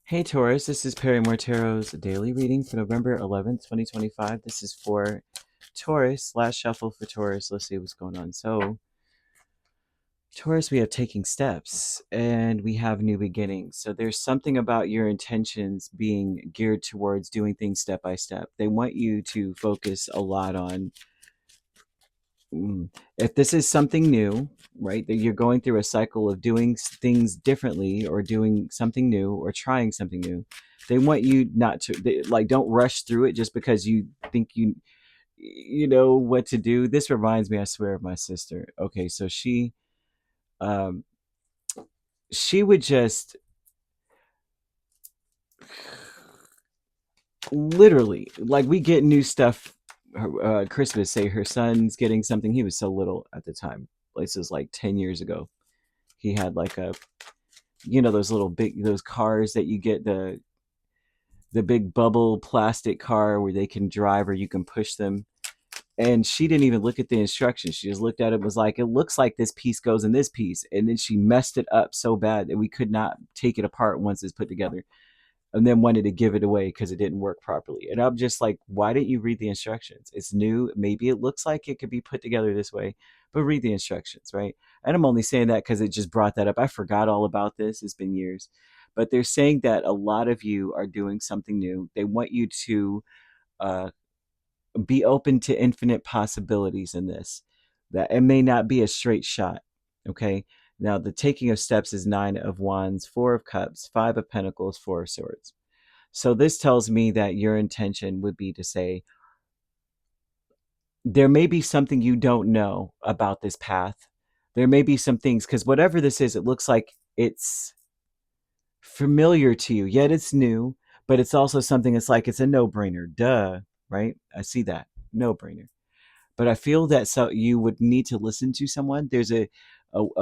Hey Taurus, this is Perrymore Tarot's daily reading for November 11th, 2025. This is for Taurus, last shuffle for Taurus. Let's see what's going on. So, Taurus, we have taking steps and we have new beginnings. So, there's something about your intentions being geared towards doing things step by step. They want you to focus a lot on if this is something new, right, that you're going through a cycle of doing things differently or doing something new or trying something new, they want you not to like don't rush through it just because you think you know what to do. This reminds me, I swear, of my sister. Okay, so um she would just literally, like, we get new stuff. Christmas, say her son's getting something. He was so little at the time. This is like 10 years ago. He had like a, those little big, those cars that you get, the big bubble plastic car where they can drive or you can push them. And she didn't even look at the instructions. She just looked at it and was like, it looks like this piece goes in this piece. And then she messed it up so bad that we could not take it apart once it's put together, and then wanted to give it away because it didn't work properly. And I'm just like, why didn't you read the instructions? It's new. Maybe it looks like it could be put together this way, but read the instructions, right? And I'm only saying that because it just brought that up. I forgot all about this. It's been years. But they're saying that a lot of you are doing something new. They want you to uh, be open to infinite possibilities in this, that it may not be a straight shot. Okay. Now, the taking of steps is Nine of Wands, Four of Cups, Five of Pentacles, Four of Swords. So this tells me that your intention would be to say, there may be something you don't know about this path. There may be some things, because whatever this is, it looks like it's familiar to you, yet it's new, but it's also something that's like, it's a no brainer. Duh, right? I see that. No brainer. But I feel that so you would need to listen to someone. There's a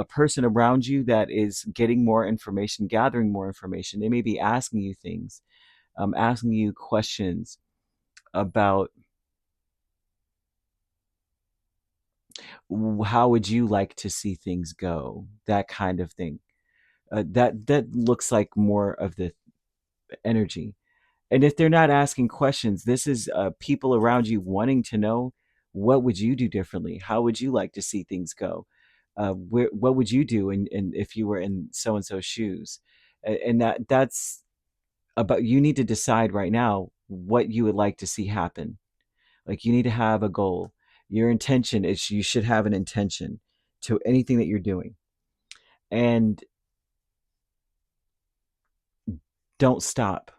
person around you that is getting more information, gathering more information. They may be asking you things, asking you questions about how would you like to see things go, that kind of thing. That looks like more of the energy. And if they're not asking questions, this is people around you wanting to know, what would you do differently? How would you like to see things go? What would you do if you were in so and so's shoes? And that's about, you need to decide right now what you would like to see happen. Like, you need to have a goal. Your intention is, you should have an intention to anything that you're doing. And don't stop.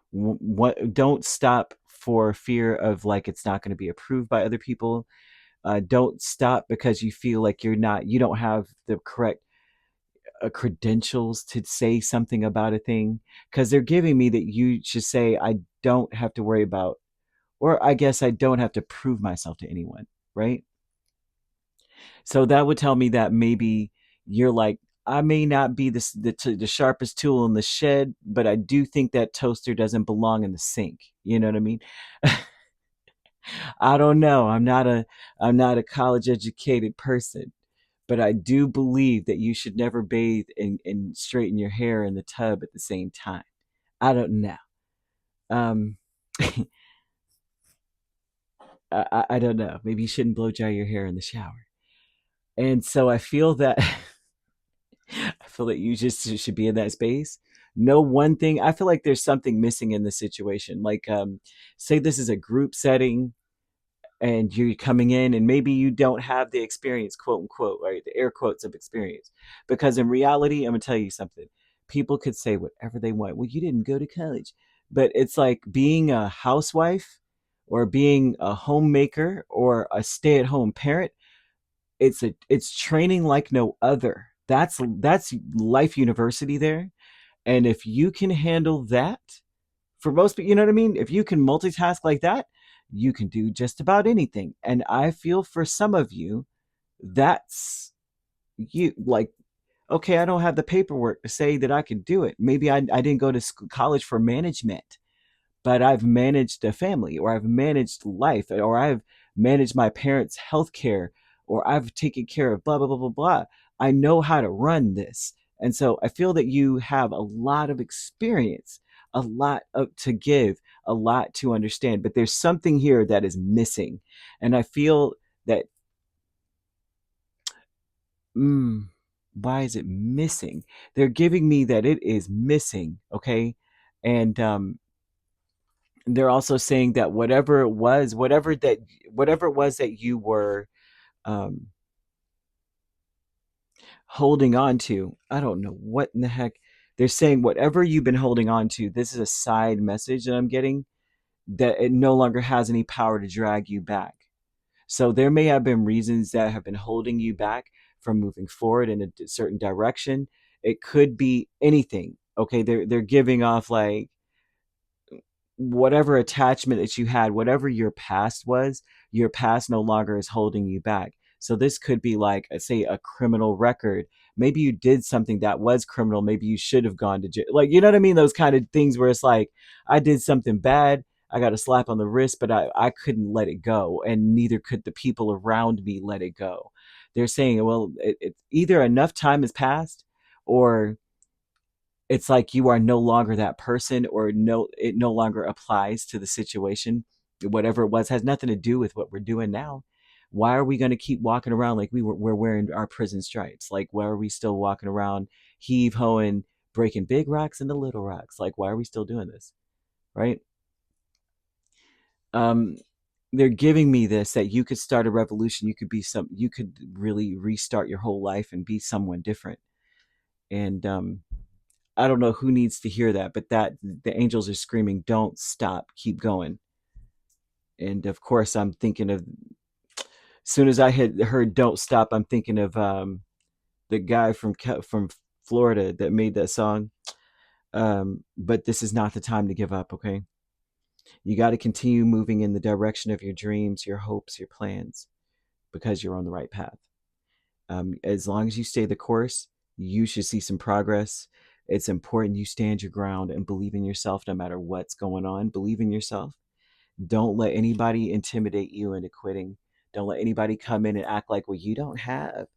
Don't stop for fear of, like, it's not going to be approved by other people. Don't stop because you feel like you don't have the correct credentials to say something about a thing, because they're giving me that you should say, I don't have to worry about, or I guess I don't have to prove myself to anyone, right? So that would tell me that maybe you're like, I may not be the sharpest tool in the shed, but I do think that toaster doesn't belong in the sink. You know what I mean? I don't know. I'm not a college educated person, but I do believe that you should never bathe and straighten your hair in the tub at the same time. I don't know. Um, I don't know. Maybe you shouldn't blow dry your hair in the shower. And so I feel that I feel that you just should be in that space. Know one thing. I feel like there's something missing in the situation. Like, say this is a group setting and you're coming in and maybe you don't have the experience, quote unquote, right? The air quotes of experience. Because in reality, I'm going to tell you something. People could say whatever they want. Well, you didn't go to college. But it's like being a housewife or being a homemaker or a stay at home parent. It's training like no other. That's life university there. And if you can handle that, for most people, you know what I mean? If you can multitask like that, you can do just about anything. And I feel for some of you, that's you, like, okay, I don't have the paperwork to say that I can do it. Maybe I didn't go to college for management, but I've managed a family, or I've managed life, or I've managed my parents' health care, or I've taken care of blah, blah, blah, blah, blah. I know how to run this. And so I feel that you have a lot of experience. a lot to give, a lot to understand, but there's something here that is missing. And I feel that, mm, why is it missing? They're giving me that it is missing, okay? And they're also saying that whatever it was that you were um, holding on to, I don't know what in the heck. They're saying whatever you've been holding on to, this is a side message that I'm getting, that it no longer has any power to drag you back. So there may have been reasons that have been holding you back from moving forward in a certain direction. It could be anything. Okay, they're giving off like whatever attachment that you had, whatever your past was, your past no longer is holding you back. So this could be like, say, a criminal record. Maybe you did something that was criminal. Maybe you should have gone to jail. Like, you know what I mean? Those kind of things where it's like, I did something bad. I got a slap on the wrist, but I couldn't let it go. And neither could the people around me let it go. They're saying, well, it's either enough time has passed, or it's like you are no longer that person, or no, it no longer applies to the situation. Whatever it was has nothing to do with what we're doing now. Why are we going to keep walking around like we're wearing our prison stripes? Like, why are we still walking around heave hoeing, breaking big rocks into little rocks? Like, why are we still doing this? Right? um they're giving me this, that you could start a revolution. You could really restart your whole life and be someone different. And I don't know who needs to hear that, but that the angels are screaming, "Don't stop, keep going." And of course, I'm thinking of, as soon as I had heard "Don't stop," I'm thinking of the guy from Florida that made that song. But this is not the time to give up. Okay, you got to continue moving in the direction of your dreams, your hopes, your plans, because you're on the right path. As long as you stay the course, you should see some progress. It's important you stand your ground and believe in yourself no matter what's going on. Believe in yourself. Don't let anybody intimidate you into quitting. Don't let anybody come in and act like, well, you don't have.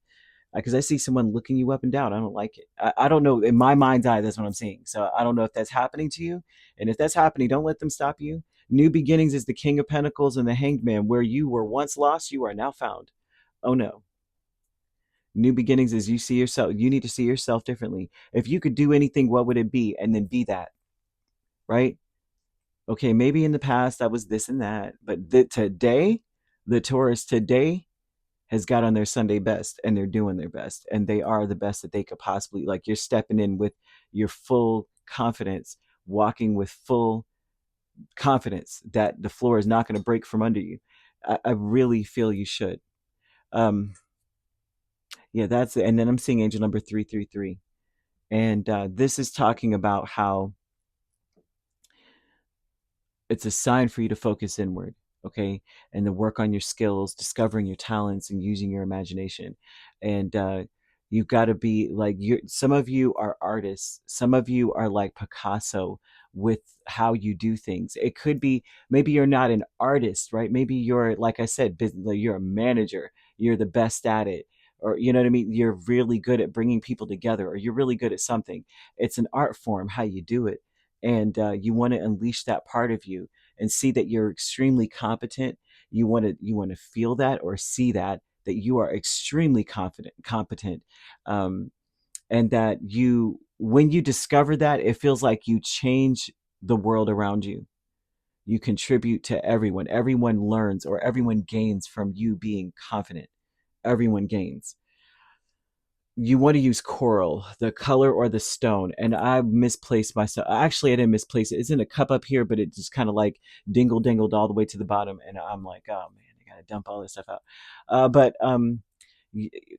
Because I see someone looking you up and down. I don't like it. I don't know. In my mind's eye, that's what I'm seeing. So I don't know if that's happening to you. And if that's happening, don't let them stop you. New beginnings is the King of Pentacles and the Hanged Man. Where you were once lost, you are now found. Oh no. New beginnings is, you see yourself. You need to see yourself differently. If you could do anything, what would it be? And then be that, right? Okay, maybe in the past I was this and that, but today, the Taurus today has got on their Sunday best, and they're doing their best, and they are the best that they could possibly. Like, you're stepping in with your full confidence, walking with full confidence that the floor is not going to break from under you. I really feel you should. Um, yeah, that's it. And then I'm seeing angel number 333, and this is talking about how it's a sign for you to focus inward, okay, and to work on your skills, discovering your talents, and using your imagination. And you've got to be like, you some of you are artists, some of you are like Picasso with how you do things. It could be, maybe you're not an artist, right? Maybe you're, like I said, business, you're a manager, you're the best at it, or you know what I mean, you're really good at bringing people together, or you're really good at something. It's an art form how you do it. And you want to unleash that part of you and see that you're extremely competent. You want to feel that, or see that you are extremely competent, um, and that you, when you discover that, it feels like you change the world around you. You contribute to everyone. Everyone learns, or everyone gains from you being confident. Everyone gains. You want to use coral, the color or the stone. And I misplaced myself. Actually, I didn't misplace it. It's in a cup up here, but it just kind of like dingle dingled all the way to the bottom. And I'm like, oh man, I gotta dump all this stuff out. But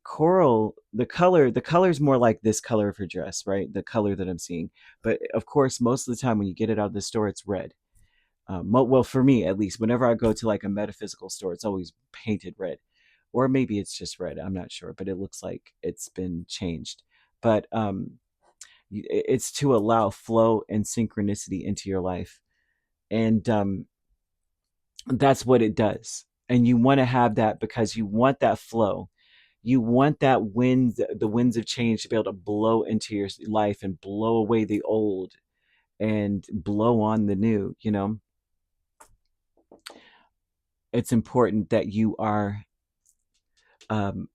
coral, the color is more like this color of her dress, right? The color that I'm seeing. But of course, most of the time when you get it out of the store, it's red. Well, for me at least, whenever I go to like a metaphysical store, it's always painted red, or maybe it's just red. I'm not sure, but it looks like it's been changed. But it's to allow flow and synchronicity into your life, and that's what it does. And you want to have that because you want that flow. You want that wind, the winds of change, to be able to blow into your life and blow away the old, and blow on the new. It's important that you are um,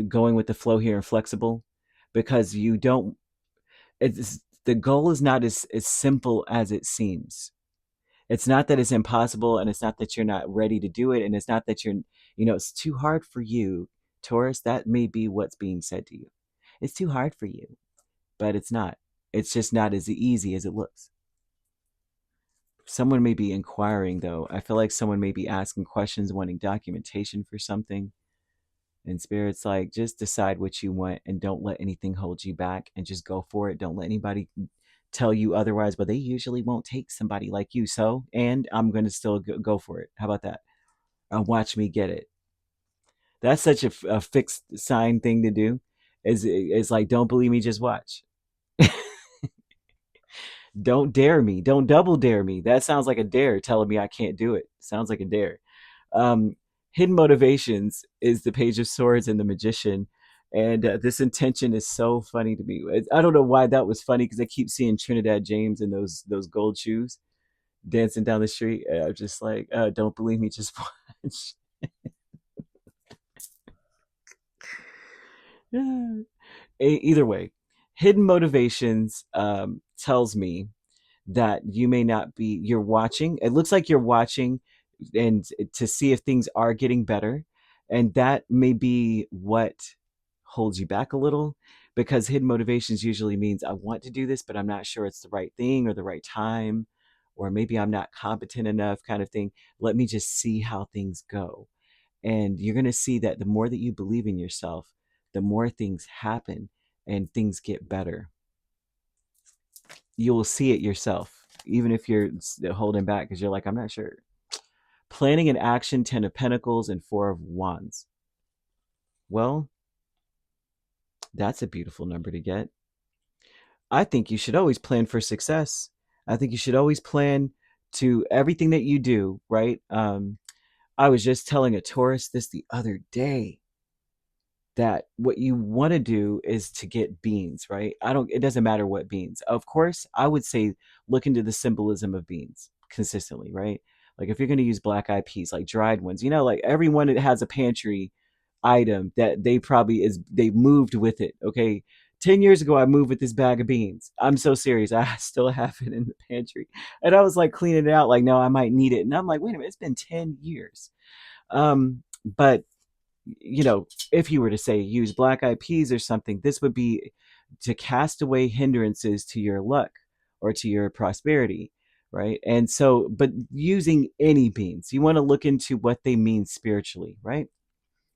going with the flow here and flexible, because you don't it's the goal is not as simple as it seems. It's not that it's impossible, and it's not that you're not ready to do it, and it's not that it's too hard for you, Taurus. That may be what's being said to you. It's too hard for you, but it's not. It's just not as easy as it looks. Someone may be inquiring, though. I feel like someone may be asking questions, wanting documentation for something. And Spirit's like, just decide what you want and don't let anything hold you back, and just go for it. Don't let anybody tell you otherwise, but they usually won't take somebody like you. So, and I'm going to still go for it. How about that? Watch me get it. That's such a fixed sign thing to do. Is like, don't believe me, just watch. Don't dare me. Don't double dare me. That sounds like a dare telling me I can't do it. Sounds like a dare. Um, Hidden motivations is the Page of Swords and the Magician. And this intention is so funny to me. I don't know why that was funny, because I keep seeing Trinidad James in those gold shoes dancing down the street. I'm just like, don't believe me, just watch. Either way, hidden motivations tells me that you may not be, you're watching. It looks like you're watching and to see if things are getting better. And that may be what holds you back a little, because hidden motivations usually means I want to do this, but I'm not sure it's the right thing or the right time, or maybe I'm not competent enough, kind of thing. Let me just see how things go. And you're going to see that the more that you believe in yourself, the more things happen and things get better. You will see it yourself, even if you're holding back because you're like, I'm not sure. Planning and action, 10 of Pentacles and 4 of Wands. Well, that's a beautiful number to get. I think you should always plan for success. I think you should always plan to everything that you do, right? I was just telling a Taurus this the other day, that what you want to do is to get beans, right? It doesn't matter what beans. Of course, I would say look into the symbolism of beans consistently, right? Like if you're going to use black eyed peas, like dried ones, like everyone that has a pantry item that they moved with it. Okay. 10 years ago, I moved with this bag of beans. I'm so serious. I still have it in the pantry. And I was like cleaning it out, like, no, I might need it. And I'm like, wait a minute, it's been 10 years. But if you were to say use black eyed peas or something, this would be to cast away hindrances to your luck or to your prosperity, right? And so, but using any beans, you want to look into what they mean spiritually, right?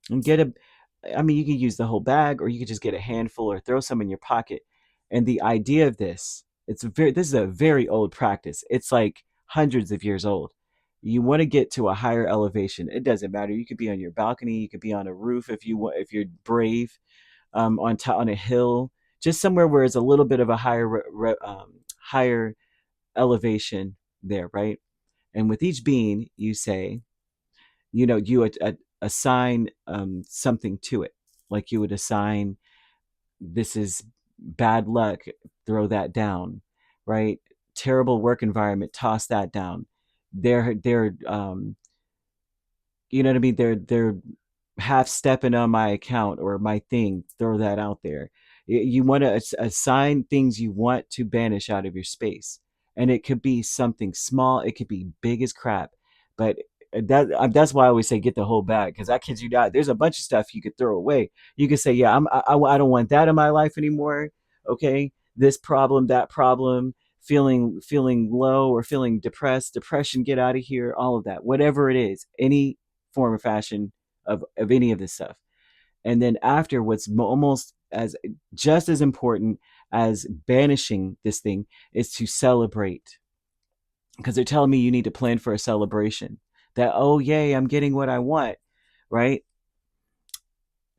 And you can use the whole bag, or you could just get a handful or throw some in your pocket. And the idea of this, this is a very old practice. It's like hundreds of years old. You want to get to a higher elevation. It doesn't matter. You could be on your balcony. You could be on a roof if you want, if you're brave. On a hill, just somewhere where it's a little bit of a higher elevation there, right? And with each bean, you say, you assign something to it. Like you would assign, this is bad luck, throw that down, right? Terrible work environment, toss that down. They're you know what I mean? They're half stepping on my account or my thing, throw that out there. You want to assign things you want to banish out of your space. And it could be something small, it could be big as crap. But that's why I always say get the whole bag, because I kid you not, there's a bunch of stuff you could throw away. You could say, yeah, I don't want that in my life anymore. Okay, this problem, that problem, feeling low or feeling depression, get out of here. All of that, whatever it is, any form or fashion of any of this stuff. And then after, what's almost as just as important as banishing this thing is to celebrate, because they're telling me you need to plan for a celebration, that, oh yay, I'm getting what I want, right?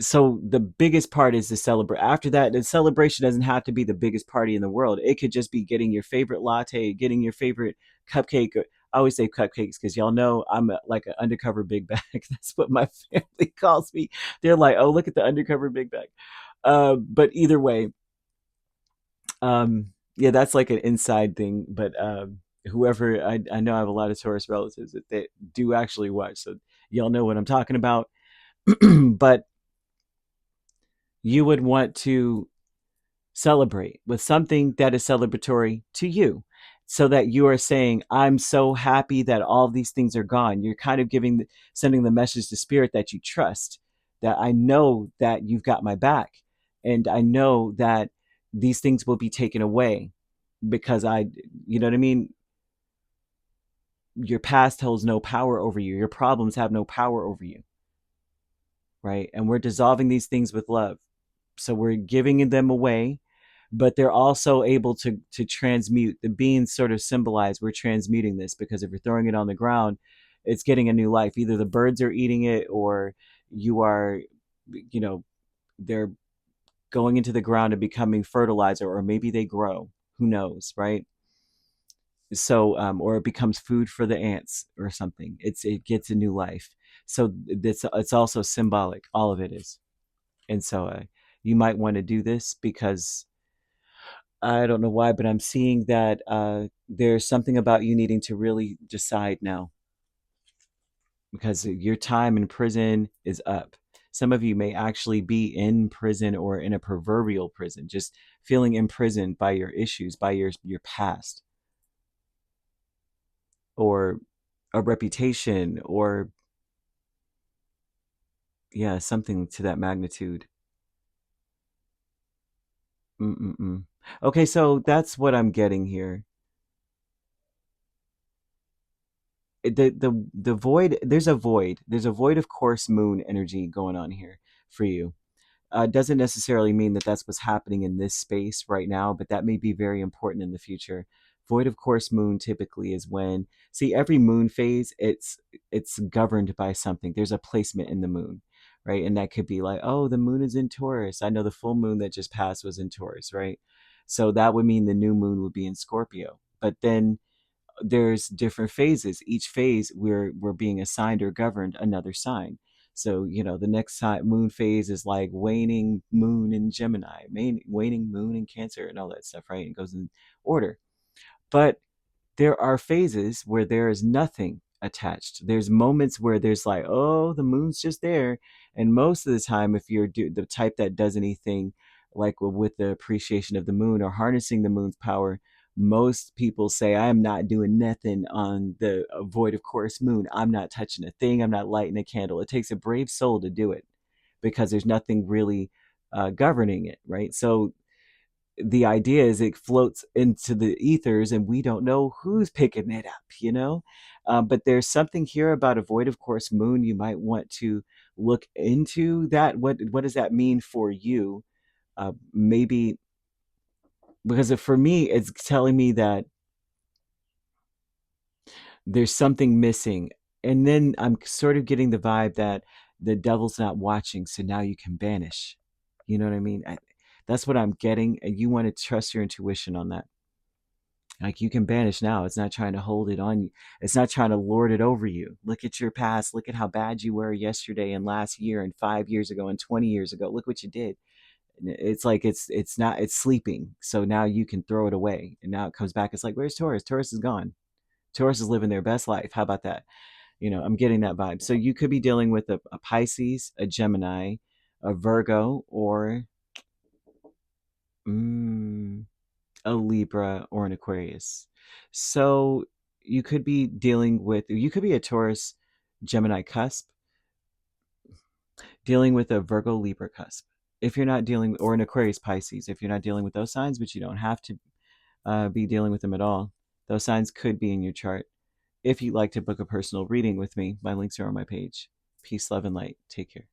So the biggest part is to celebrate. After that, the celebration doesn't have to be the biggest party in the world. It could just be getting your favorite latte, getting your favorite cupcake. I always say cupcakes because y'all know I'm like an undercover big bag. That's what my family calls me. They're like, oh, look at the undercover big bag. But either way, Yeah, that's like an inside thing. But whoever I know, I have a lot of Taurus relatives that they do actually watch, so y'all know what I'm talking about. But you would want to celebrate with something that is celebratory to you, so that you are saying, I'm so happy that all these things are gone. You're kind of sending the message to spirit that you trust, that I know that you've got my back, and I know that these things will be taken away because you know what I mean? Your past holds no power over you. Your problems have no power over you, right? And we're dissolving these things with love. So we're giving them away, but they're also able to transmute. The beings sort of symbolize we're transmuting this, because if you're throwing it on the ground, it's getting a new life. Either the birds are eating it, or you are, you know, they're going into the ground and becoming fertilizer, or maybe they grow. Who knows, right? So or it becomes food for the ants or something. It gets a new life. So it's also symbolic. All of it is. And so you might want to do this, because I don't know why, but I'm seeing that there's something about you needing to really decide now, because your time in prison is up. Some of you may actually be in prison, or in a proverbial prison, just feeling imprisoned by your issues, by your past, or a reputation, or yeah, something to that magnitude. Mm-mm-mm. Okay, so that's what I'm getting here. The void, there's a void of course moon energy going on here for you. Doesn't necessarily mean that that's what's happening in this space right now, but that may be very important in the future. Void of course moon typically is when, see, every moon phase, it's governed by something. There's a placement in the moon, right? And that could be like, oh, the moon is in Taurus. I know the full moon that just passed was in Taurus, right? So that would mean the new moon would be in Scorpio. But then there's different phases. Each phase we're being assigned or governed another sign. So the next moon phase is like waning moon in Gemini, waning moon in Cancer, and all that stuff, right? It goes in order. But there are phases where there is nothing attached. There's moments where there's like, oh, the moon's just there. And most of the time, if you're the type that does anything like with the appreciation of the moon or harnessing the moon's power, most people say, I am not doing nothing on the void of course moon. I'm not touching a thing. I'm not lighting a candle. It takes a brave soul to do it, because there's nothing really governing it, right? So the idea is it floats into the ethers, and we don't know who's picking it up. But there's something here about a void of course moon. You might want to look into that. What does that mean for you? Maybe, because for me, it's telling me that there's something missing. And then I'm sort of getting the vibe that the devil's not watching, so now you can banish. You know what I mean? That's what I'm getting, and you want to trust your intuition on that. Like, you can banish now. It's not trying to hold it on you. It's not trying to lord it over you. Look at your past. Look at how bad you were yesterday and last year and 5 years ago and 20 years ago. Look what you did. It's like it's not, it's sleeping. So now you can throw it away. And now it comes back. It's like, where's Taurus? Taurus is gone. Taurus is living their best life. How about that? I'm getting that vibe. So you could be dealing with a Pisces, a Gemini, a Virgo, or mm, a Libra, or an Aquarius. So you could be a Taurus Gemini cusp, dealing with a Virgo Libra cusp. If you're not dealing, or an Aquarius Pisces, if you're not dealing with those signs, but you don't have to be dealing with them at all. Those signs could be in your chart. If you'd like to book a personal reading with me, my links are on my page. Peace, love, and light. Take care.